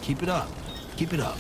Keep it up. Keep it up.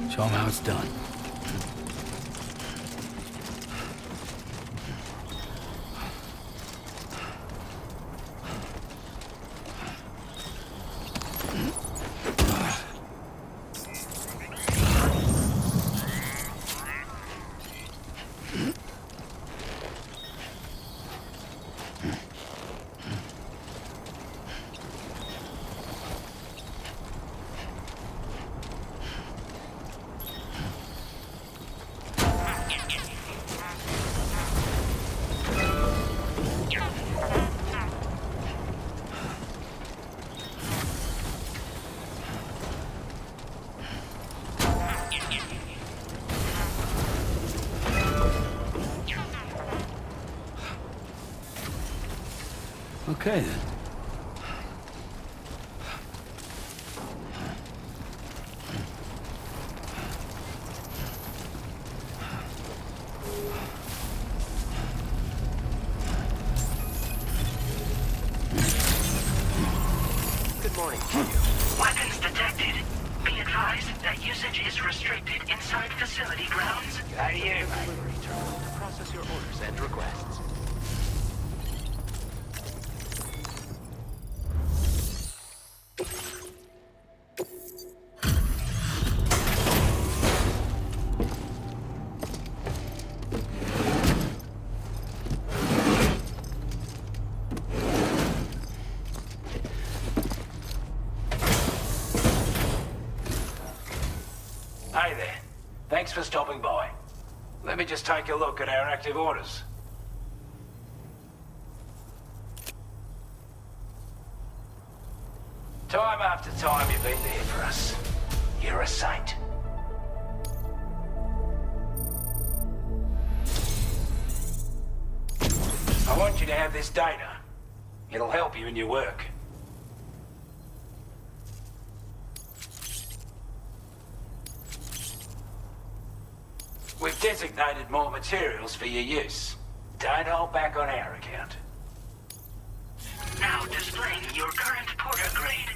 Show him how it's done. Okay, then. Good morning to you. Weapons detected. Be advised that usage is restricted inside facility grounds. How do you, mate? Delivery terminal to process your orders and requests. Hey there. Thanks for stopping by. Let me just take a look at our active orders. Time after time you've been there for us. You're a saint. I want you to have this data. It'll help you in your work. We've designated more materials for your use. Don't hold back on our account. Now displaying your current Porter grade.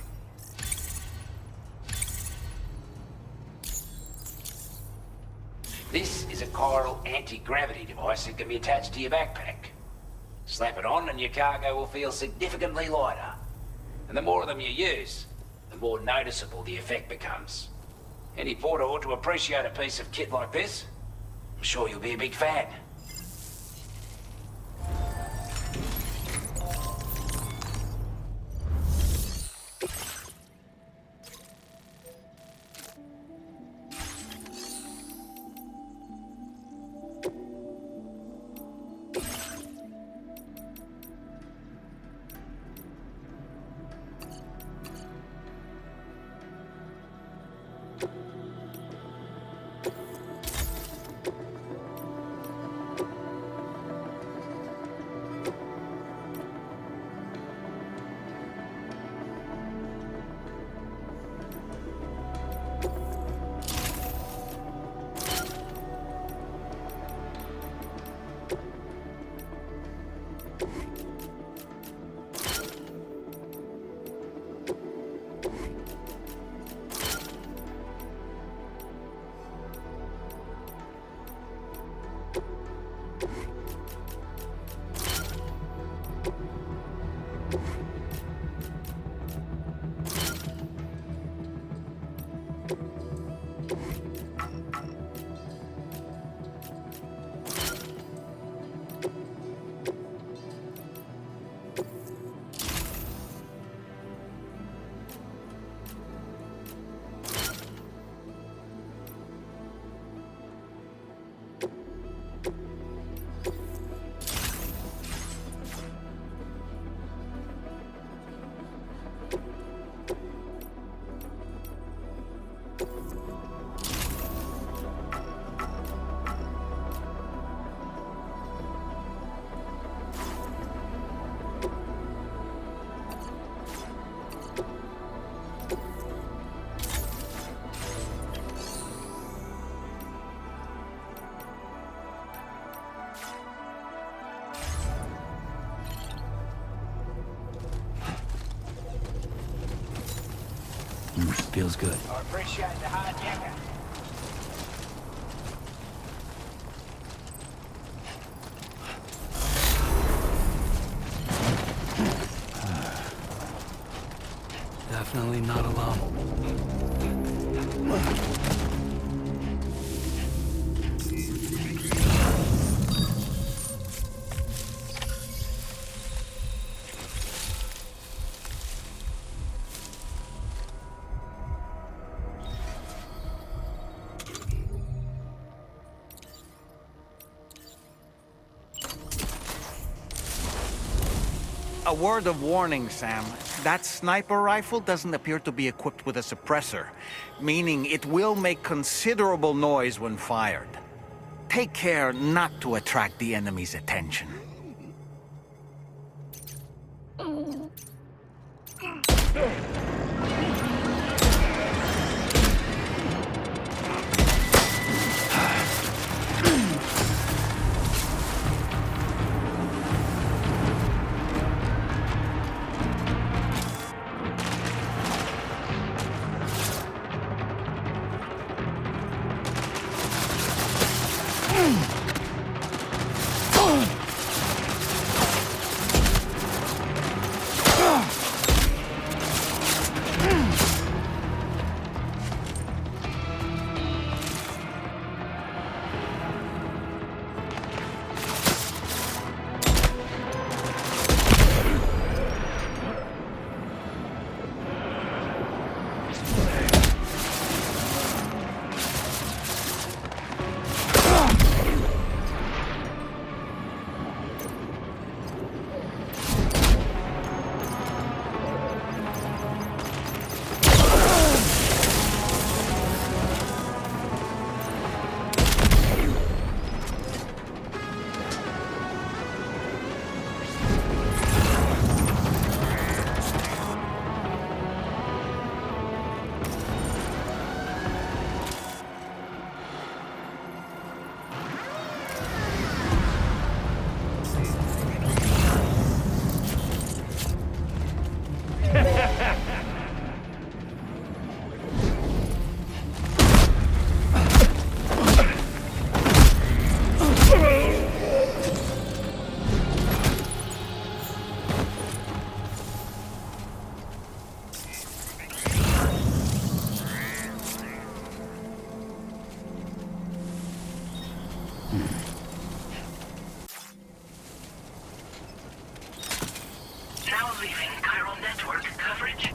This is a chiral anti-gravity device that can be attached to your backpack. Slap it on and your cargo will feel significantly lighter. And the more of them you use, the more noticeable the effect becomes. Any porter ought to appreciate a piece of kit like this. I'm sure you'll be a big fan. Feels good. I appreciate the hard yakka. Definitely not alone. A word of warning, Sam. That sniper rifle doesn't appear to be equipped with a suppressor, meaning it will make considerable noise when fired. Take care not to attract the enemy's attention. Now leaving chiral network coverage.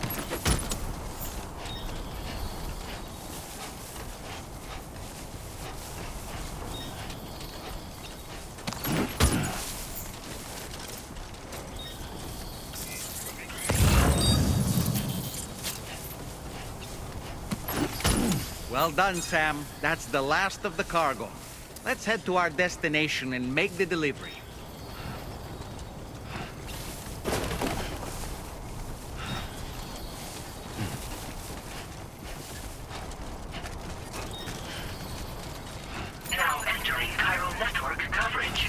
Well done, Sam. That's the last of the cargo. Let's head to our destination and make the delivery. Now entering chiral network coverage.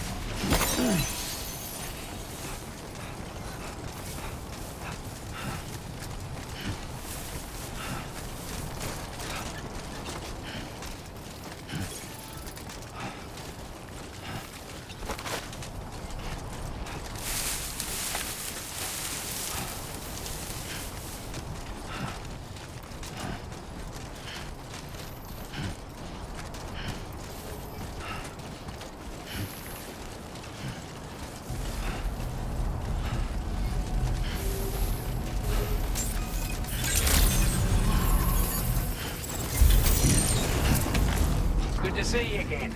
Good to see you again.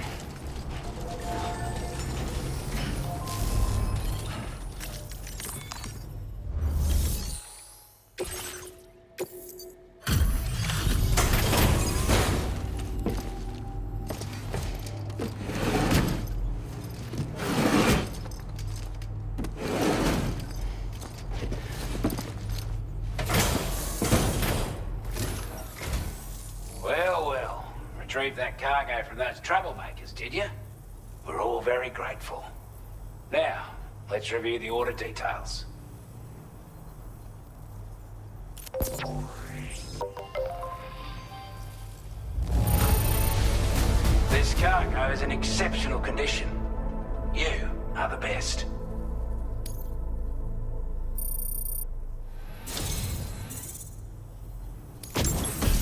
Well, well. Retrieved that cargo from those troublemakers, did you? We're all very grateful. Now, let's review the order details. This cargo is in exceptional condition. You are the best.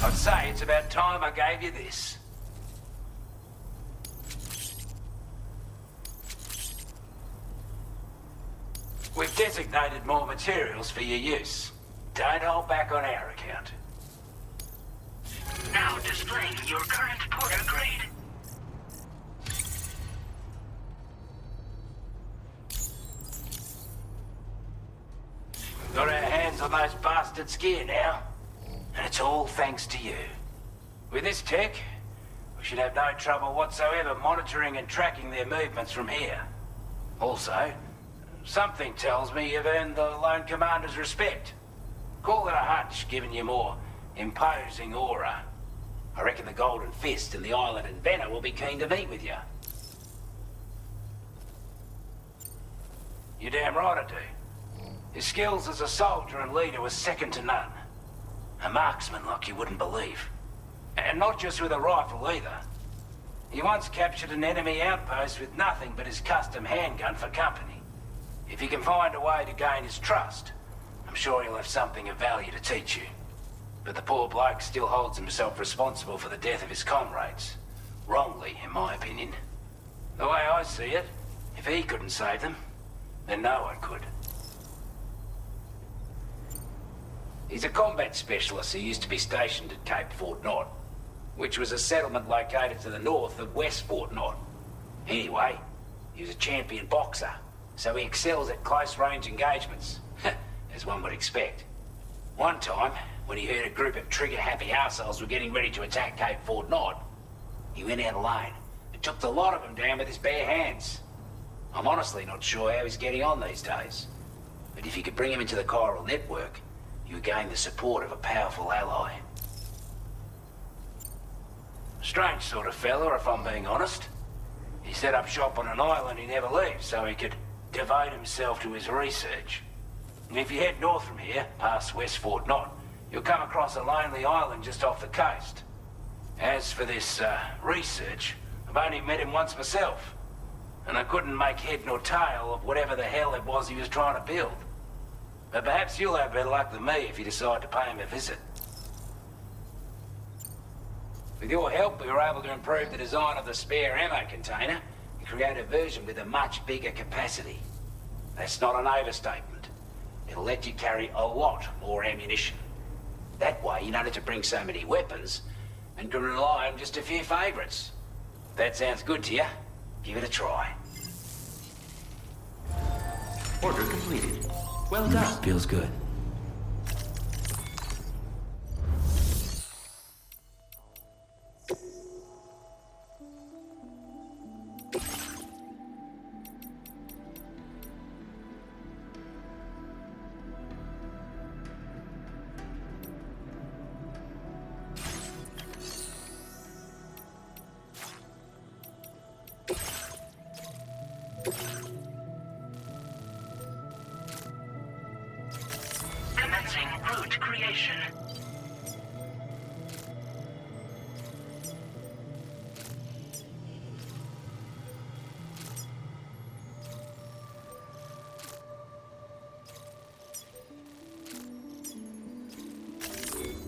I'd say it's about time I gave you this. We've designated more materials for your use. Don't hold back on our account. Now displaying your current Porter grade. Got our hands on those bastards' gear now. And it's all thanks to you. With this tech, we should have no trouble whatsoever monitoring and tracking their movements from here. Also, something tells me you've earned the Lone Commander's respect. Call it a hunch, giving you more imposing aura. I reckon the Golden Fist and the Island Inventor will be keen to meet with you. You're damn right I do. His skills as a soldier and leader was second to none. A marksman like you wouldn't believe. And not just with a rifle either. He once captured an enemy outpost with nothing but his custom handgun for company. If you can find a way to gain his trust, I'm sure he'll have something of value to teach you. But the poor bloke still holds himself responsible for the death of his comrades. Wrongly, in my opinion. The way I see it, if he couldn't save them, then no one could. He's a combat specialist who used to be stationed at Cape Fort Knot, which was a settlement located to the north of West Fort Knot. Anyway, he was a champion boxer, so he excels at close-range engagements, as one would expect. One time, when he heard a group of trigger-happy arseholes were getting ready to attack Cape Fort Knot, he went out alone and took the lot of them down with his bare hands. I'm honestly not sure how he's getting on these days, but if you could bring him into the chiral network, you gain the support of a powerful ally. Strange sort of fella, if I'm being honest. He set up shop on an island he never leaves so he could devote himself to his research. And if you head north from here, past West Fort Knot, you'll come across a lonely island just off the coast. As for this, research, I've only met him once myself. And I couldn't make head nor tail of whatever the hell it was he was trying to build. But perhaps you'll have better luck than me if you decide to pay him a visit. With your help, we were able to improve the design of the spare ammo container and create a version with a much bigger capacity. That's not an overstatement. It'll let you carry a lot more ammunition. That way, you don't have to bring so many weapons and can rely on just a few favorites. If that sounds good to you, give it a try. Order completed. Well done. Feels good. Commencing route creation.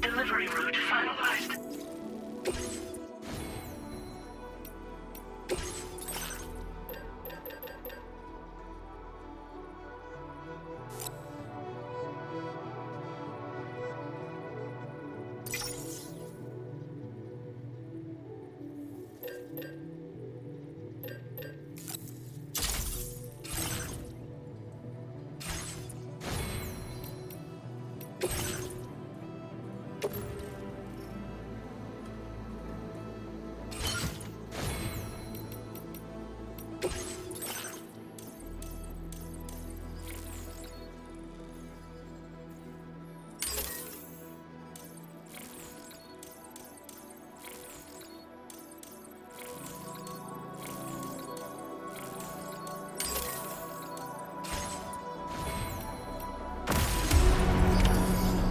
Delivery route finalized.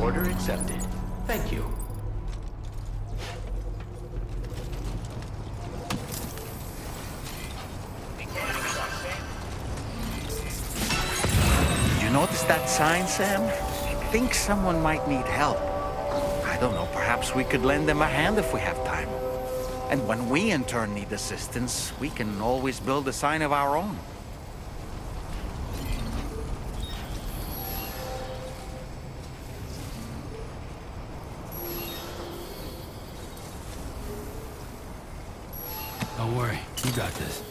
Order accepted. Thank you. notice that sign, Sam? I think someone might need help. I don't know, perhaps we could lend them a hand if we have time. And when we in turn need assistance, we can always build a sign of our own. Don't worry, you got this.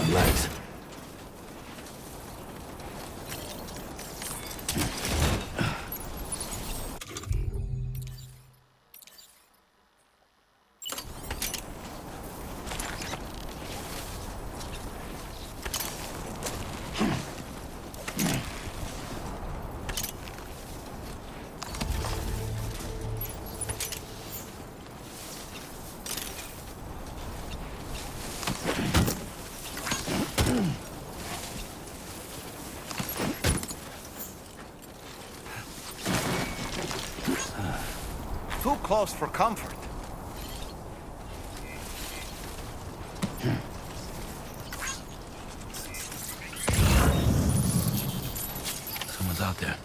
Legs. Too close for comfort. Someone's out there.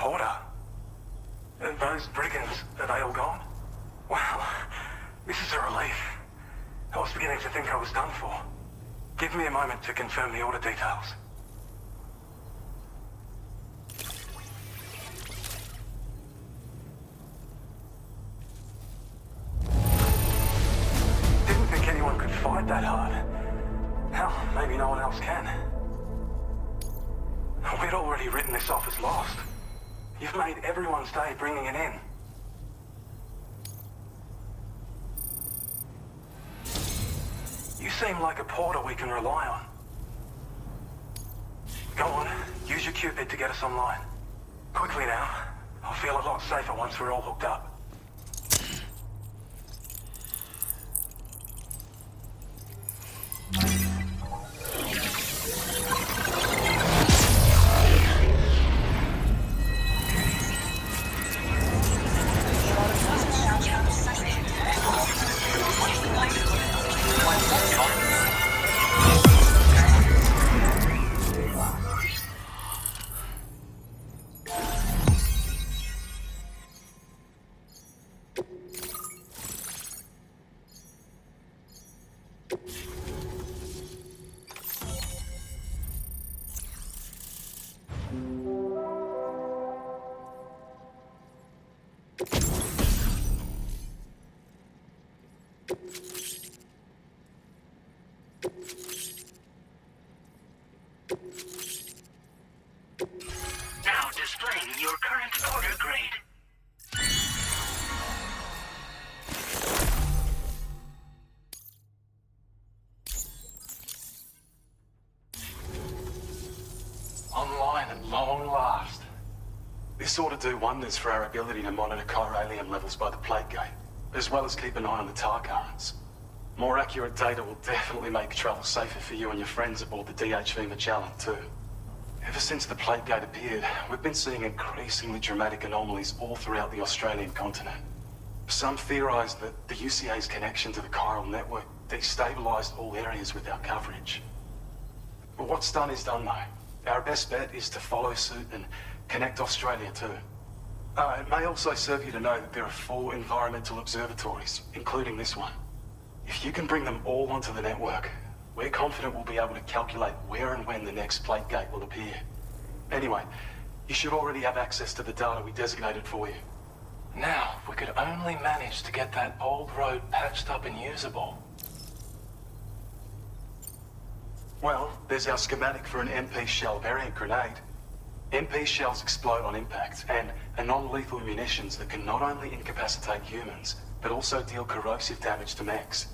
Porter. Those brigands, are they all gone? Well, this is a relief. I was beginning to think I was done for. Give me a moment to confirm the order details. Didn't think anyone could fight that hard. Hell, maybe no one else can. We'd already written this off as lost. You've made everyone's day bringing it in. You seem like a porter we can rely on. Go on, use your Cupid to get us online. Quickly now. I'll feel a lot safer once we're all hooked up. Now displaying your current order grade. Online at long last. This ought to do wonders for our ability to monitor chiralium levels by the plague gate, as well as keep an eye on the tar currents. More accurate data will definitely make travel safer for you and your friends aboard the DHV Magellan, too. Ever since the plague gate appeared, we've been seeing increasingly dramatic anomalies all throughout the Australian continent. Some theorize that the UCA's connection to the chiral network destabilized all areas with our coverage. But what's done is done, though. Our best bet is to follow suit and connect Australia, too. It may also serve you to know that there are 4 environmental observatories, including this one. If you can bring them all onto the network, we're confident we'll be able to calculate where and when the next plague gate will appear. Anyway, you should already have access to the data we designated for you. Now, if we could only manage to get that old road patched up and usable. Well, there's our schematic for an MP shell variant grenade. MP shells explode on impact and are non-lethal munitions that can not only incapacitate humans, but also deal corrosive damage to mechs.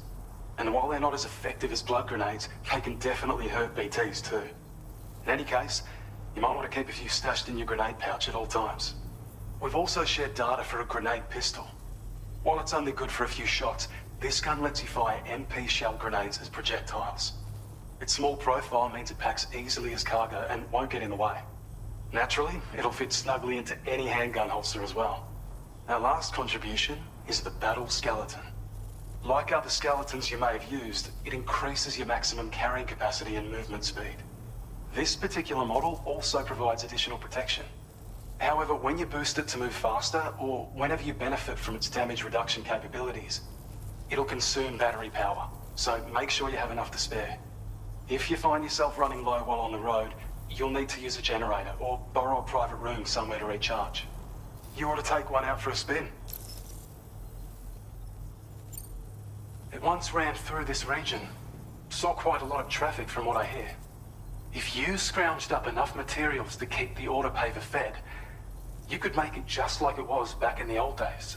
And while they're not as effective as blood grenades, they can definitely hurt BTs too. In any case, you might want to keep a few stashed in your grenade pouch at all times. We've also shared data for a grenade pistol. While it's only good for a few shots, this gun lets you fire MP shell grenades as projectiles. Its small profile means it packs easily as cargo and won't get in the way. Naturally, it'll fit snugly into any handgun holster as well. Our last contribution is the battle skeleton. Like other skeletons you may have used, it increases your maximum carrying capacity and movement speed. This particular model also provides additional protection. However, when you boost it to move faster, or whenever you benefit from its damage reduction capabilities, it'll consume battery power, so make sure you have enough to spare. If you find yourself running low while on the road, you'll need to use a generator or borrow a private room somewhere to recharge. You ought to take one out for a spin. It once ran through this region. Saw quite a lot of traffic from what I hear. If you scrounged up enough materials to keep the autopaver fed, you could make it just like it was back in the old days.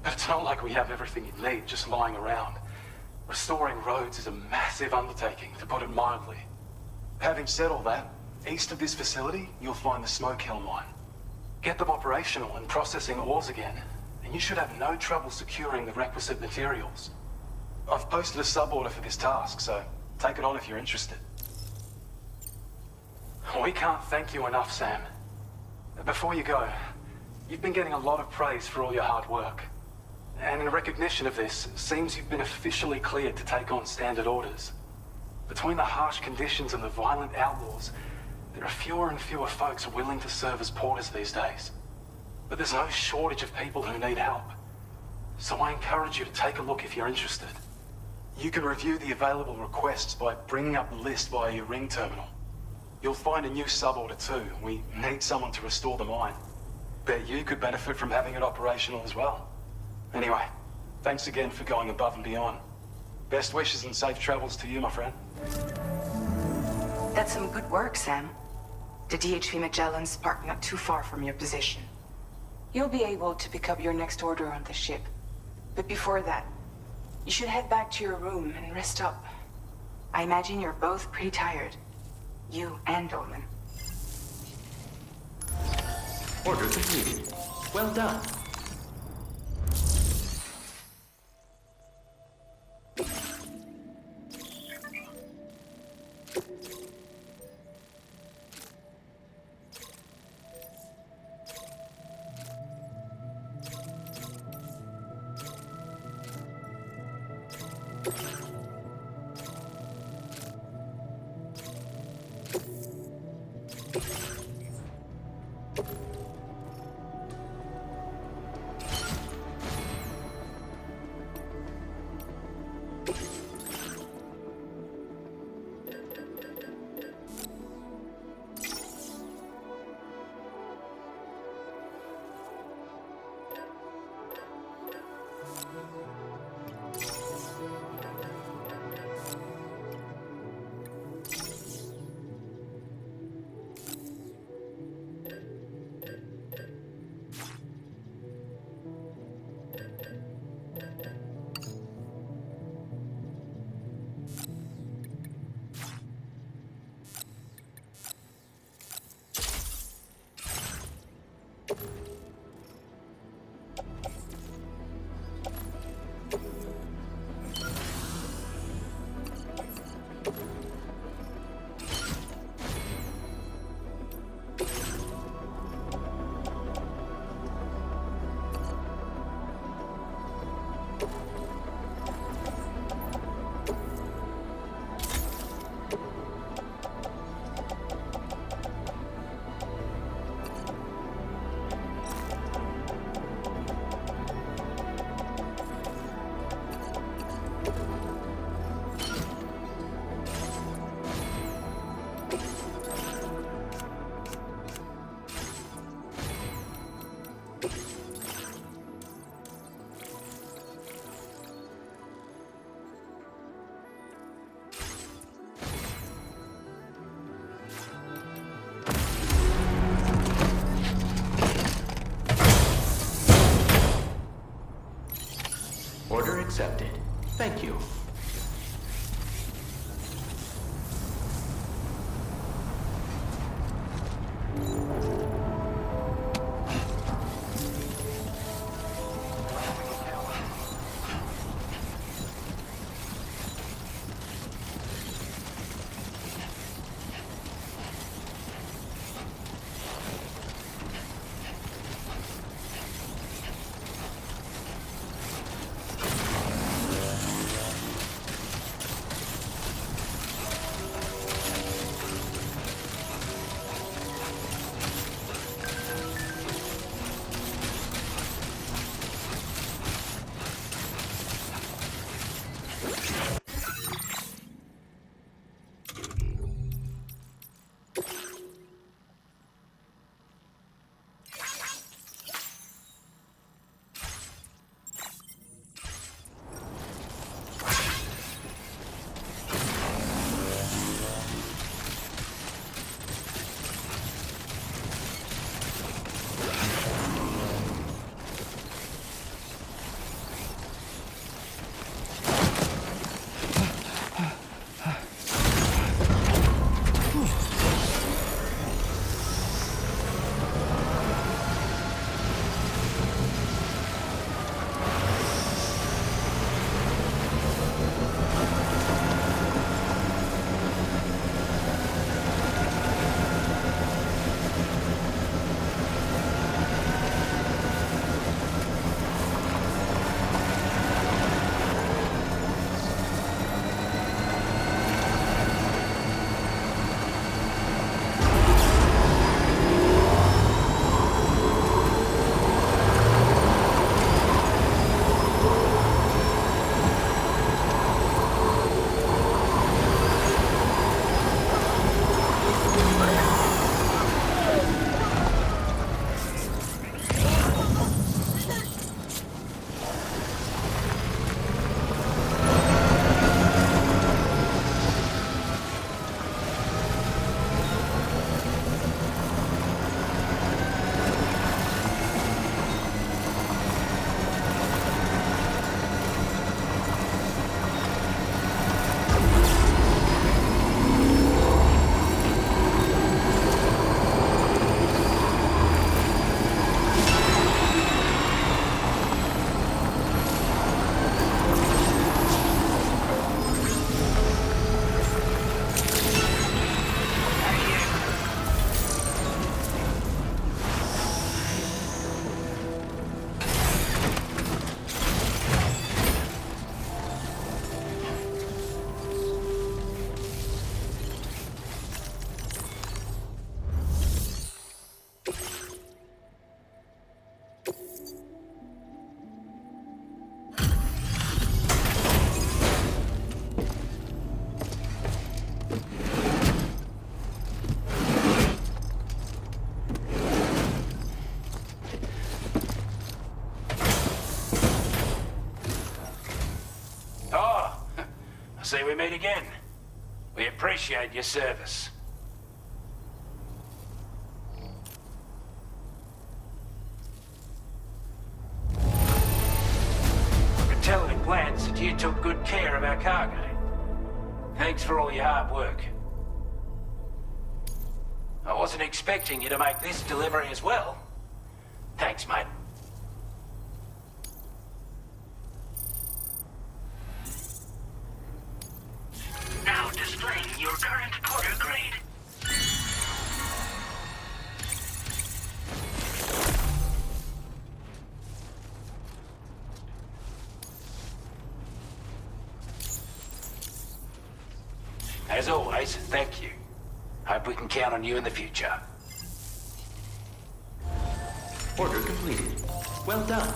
But it's not like we have everything you need just lying around. Restoring roads is a massive undertaking, to put it mildly. Having said all that, east of this facility, you'll find the Smoke Hill mine. Get them operational and processing ores again, and you should have no trouble securing the requisite materials. I've posted a sub-order for this task, so take it on if you're interested. We can't thank you enough, Sam. Before you go, you've been getting a lot of praise for all your hard work. And in recognition of this, it seems you've been officially cleared to take on standard orders. Between the harsh conditions and the violent outlaws, There are fewer and fewer folks willing to serve as porters these days. But there's no shortage of people who need help. So I encourage you to take a look if you're interested. You can review the available requests by bringing up the list via your ring terminal. You'll find a new sub-order too. We need someone to restore the mine. Bet you could benefit from having it operational as well. Anyway, thanks again for going above and beyond. Best wishes and safe travels to you, my friend. That's some good work, Sam. The DHV Magellan's parked not too far from your position. You'll be able to pick up your next order on the ship. But before that, you should head back to your room and rest up. I imagine you're both pretty tired. You and Dollman. Order completed. Well done. Order accepted. Thank you. I say we meet again. We appreciate your service. I could tell at a glance that you took good care of our cargo. Thanks for all your hard work. I wasn't expecting you to make this delivery as well. Thanks, mate. Now displaying your current porter grade. As always, thank you. Hope we can count on you in the future. Order completed. Well done.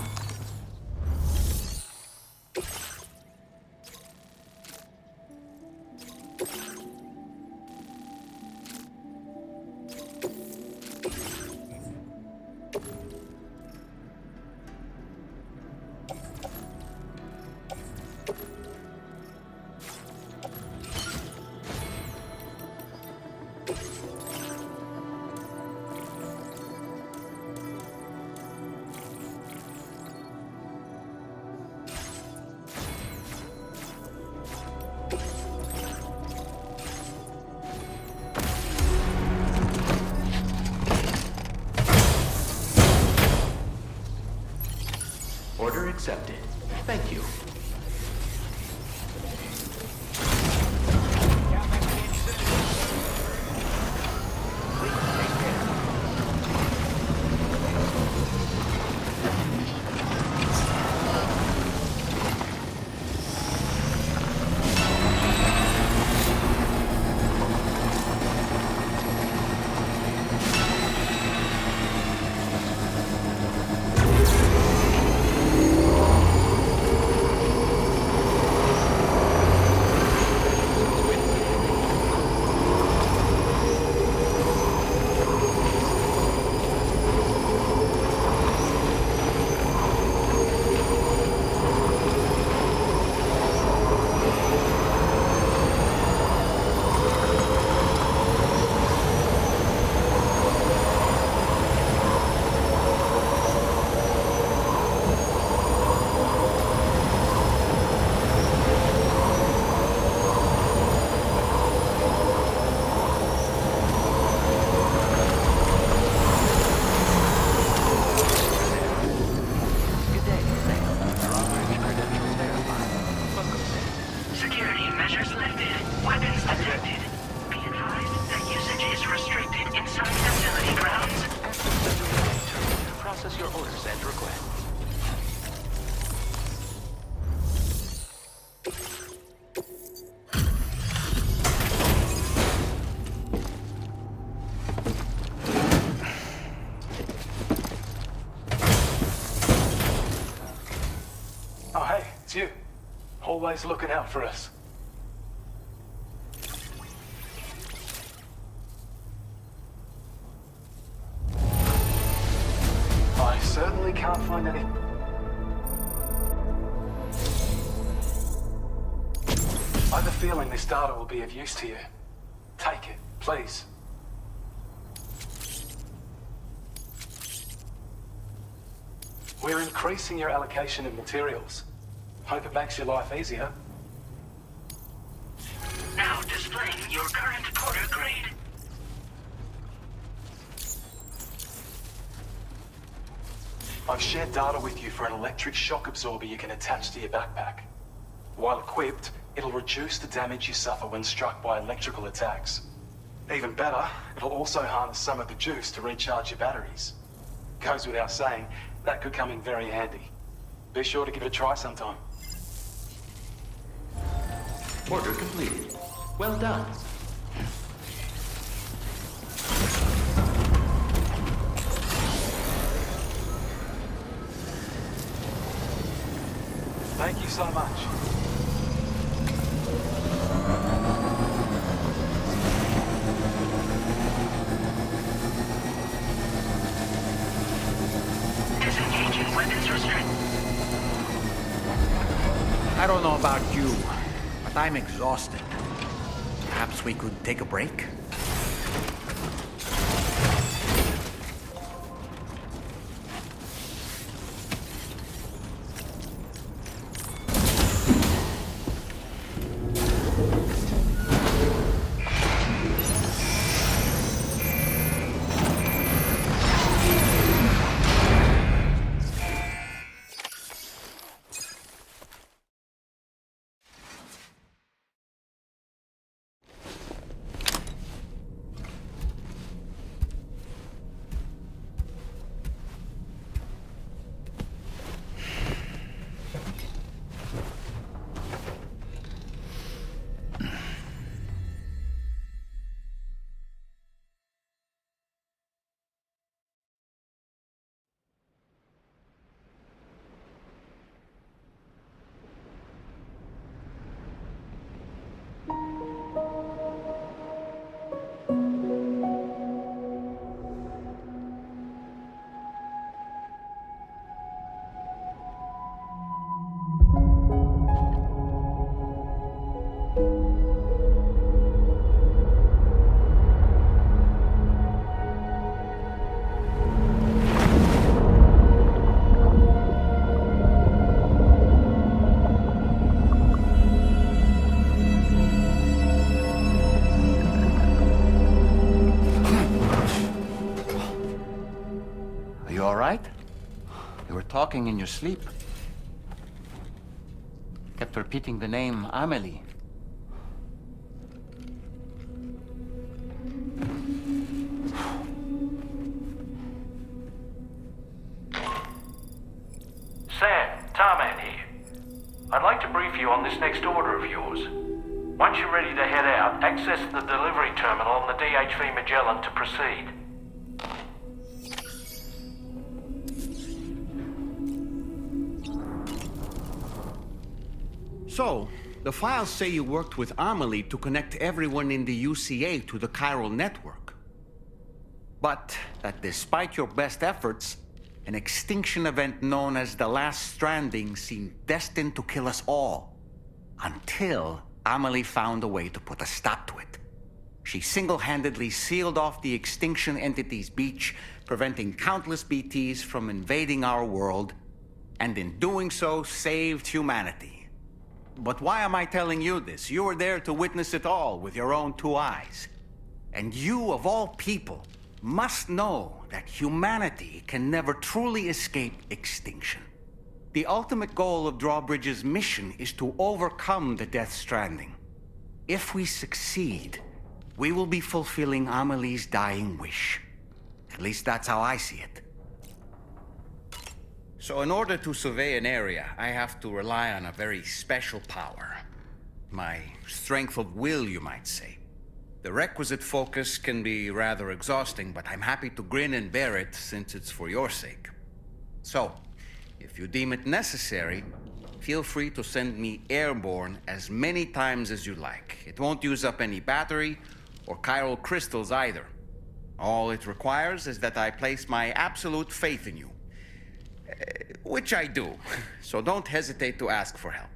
Order accepted. Thank you. Security measures lifted. Weapons detected. Be advised that usage is restricted inside facility grounds. Process your orders and requests. Oh, hey, it's you. Always looking out for us. I certainly can't find any... I have a feeling this data will be of use to you. Take it, please. We're increasing your allocation of materials. Hope it makes your life easier. Now displaying your current porter grade. I've shared data with you for an electric shock absorber you can attach to your backpack. While equipped, it'll reduce the damage you suffer when struck by electrical attacks. Even better, it'll also harness some of the juice to recharge your batteries. Goes without saying, that could come in very handy. Be sure to give it a try sometime. Order completed. Well done. Thank you so much. Disengaging weapons restrict. I don't know about you, but but I'm exhausted. Perhaps we could take a break? Talking in your sleep. Kept repeating the name Amelie. Sam, Tarman here. I'd like to brief you on this next order of yours. Once you're ready to head out, access the delivery terminal on the DHV Magellan to proceed. So, the files say you worked with Amelie to connect everyone in the UCA to the chiral network. But that despite your best efforts, an extinction event known as the Last Stranding seemed destined to kill us all. Until Amelie found a way to put a stop to it. She single-handedly sealed off the extinction entity's beach, preventing countless BTs from invading our world, and in doing so, saved humanity. But why am I telling you this? You were there to witness it all with your own two eyes. And you, of all people, must know that humanity can never truly escape extinction. The ultimate goal of Drawbridge's mission is to overcome the Death Stranding. If we succeed, we will be fulfilling Amelie's dying wish. At least that's how I see it. So in order to survey an area, I have to rely on a very special power. My strength of will, you might say. The requisite focus can be rather exhausting, but I'm happy to grin and bear it since it's for your sake. So, if you deem it necessary, feel free to send me airborne as many times as you like. It won't use up any battery or chiral crystals either. All it requires is that I place my absolute faith in you. Which I do, so don't hesitate to ask for help.